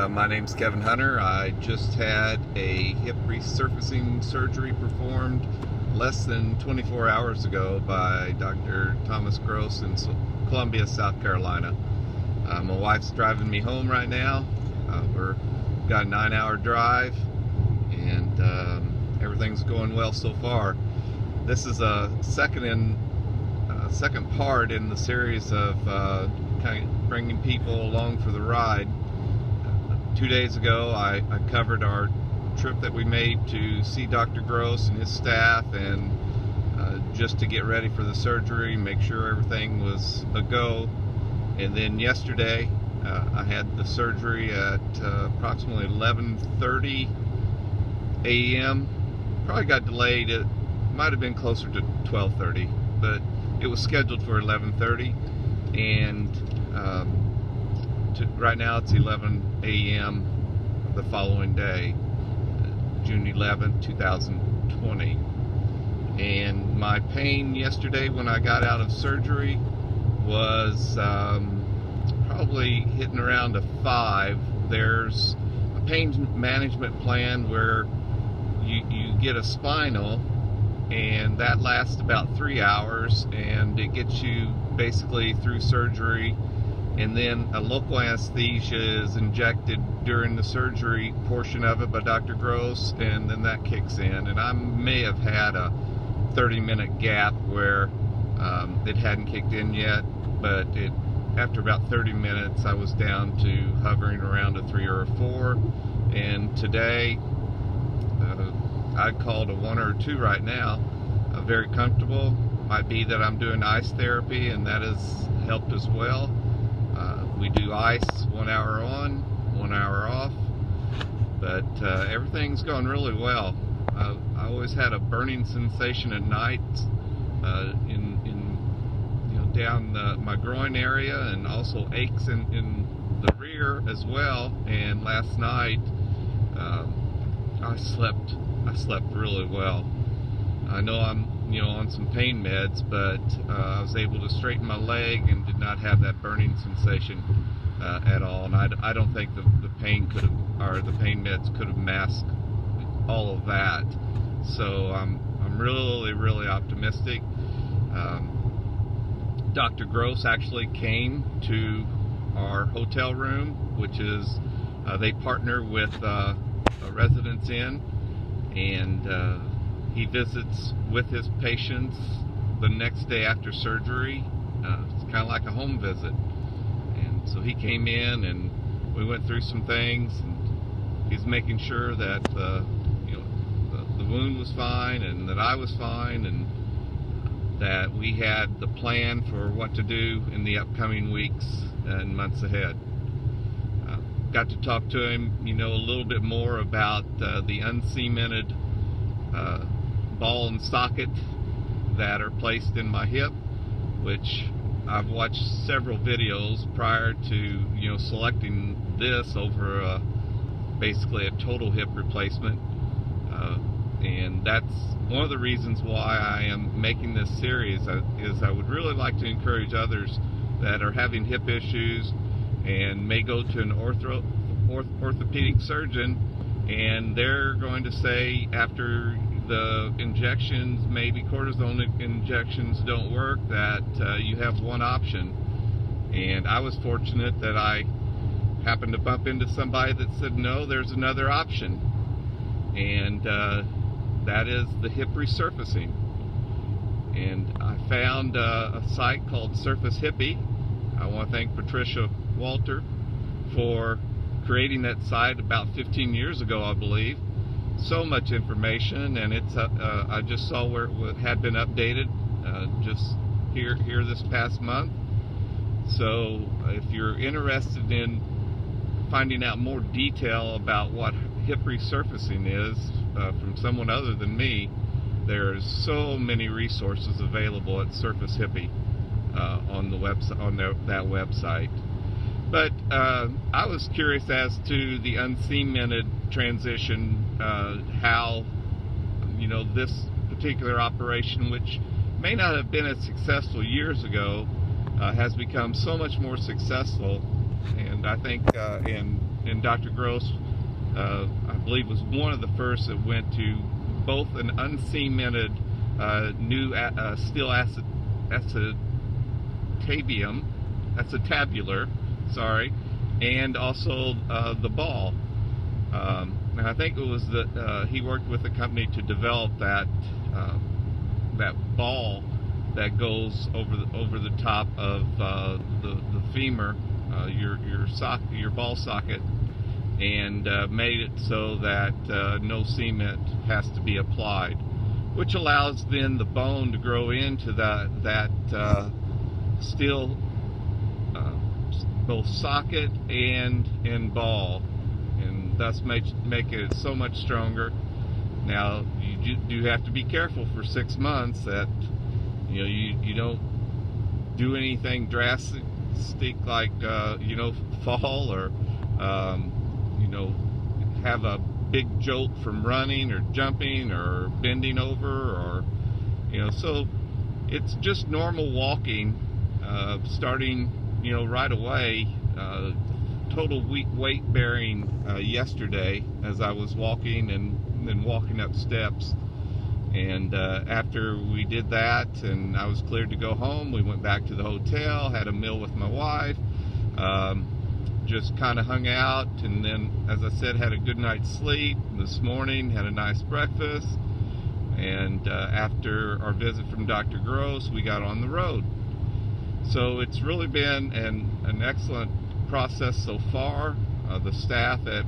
My name's Kevin Hunter. I just had a hip resurfacing surgery performed less than 24 hours ago by Dr. Thomas Gross in Columbia, South Carolina. My wife's driving me home right now. We've got a 9-hour drive, and everything's going well so far. This is a second part in the series of kind of bringing people along for the ride. 2 days ago, I covered our trip that we made to see Dr. Gross and his staff, and just to get ready for the surgery, make sure everything was a go. And then yesterday, I had the surgery at approximately 11:30 a.m. Probably got delayed. It might have been closer to 12:30, but it was scheduled for 11:30, and right now it's 11 a.m. the following day, June 11th, 2020. And my pain yesterday when I got out of surgery was probably hitting around a 5. There's a pain management plan where you get a spinal, and that lasts about 3 hours, and it gets you basically through surgery, and then a local anesthesia is injected during the surgery portion of it by Dr. Gross, and then that kicks in. And I may have had a 30-minute gap where it hadn't kicked in yet, but after about 30 minutes I was down to hovering around a 3 or a 4, and today I'd call it a 1 or a 2 right now. Very comfortable. Might be that I'm doing ice therapy, and that has helped as well. We do ice 1 hour on, 1 hour off, but everything's going really well. I always had a burning sensation at night down my groin area, and also aches in the rear as well. And last night I slept really well. I know I'm on some pain meds, but I was able to straighten my leg and did not have that burning sensation at all. And I don't think the pain the pain meds could have masked all of that. So I'm really optimistic. Dr. Gross actually came to our hotel room, which is they partner with a Residence Inn, and he visits with his patients the next day after surgery. It's kind of like a home visit. And so he came in, and we went through some things, and he's making sure that the wound was fine, and that I was fine, and that we had the plan for what to do in the upcoming weeks and months ahead. Got to talk to him, a little bit more about the uncemented ball and socket that are placed in my hip, which I've watched several videos prior to selecting this over basically a total hip replacement, and that's one of the reasons why I am making this series. Is I would really like to encourage others that are having hip issues and may go to an orthopedic surgeon, and they're going to say after the injections, maybe cortisone injections, don't work, that you have one option. And I was fortunate that I happened to bump into somebody that said, no, there's another option, and that is the hip resurfacing. And I found a site called Surface Hippie. I want to thank Patricia Walter for creating that site about 15 years ago, I believe. So much information, and it's I just saw where it had been updated just here this past month. So if you're interested in finding out more detail about what hip resurfacing is from someone other than me, there's so many resources available at Surface Hippie on the website, that website. But I was curious as to the uncemented transition, how this particular operation, which may not have been as successful years ago, has become so much more successful. And I think in and Dr. Gross, I believe, was one of the first that went to both an uncemented new steel acetabular, and also the ball. And I think it was that he worked with a company to develop that ball that goes over the top of the femur, your ball socket, and made it so that no cement has to be applied, which allows then the bone to grow into that steel both socket and ball, and thus make it so much stronger. Now you do have to be careful for 6 months that you don't do anything drastic like fall or have a big jolt from running or jumping or bending over, or so it's just normal walking, starting right away. Total weight bearing yesterday as I was walking and then walking up steps. And after we did that and I was cleared to go home, we went back to the hotel, had a meal with my wife, just kind of hung out, and then, as I said, had a good night's sleep. This morning had a nice breakfast, and after our visit from Dr. Gross, we got on the road. So it's really been an excellent process so far. The staff at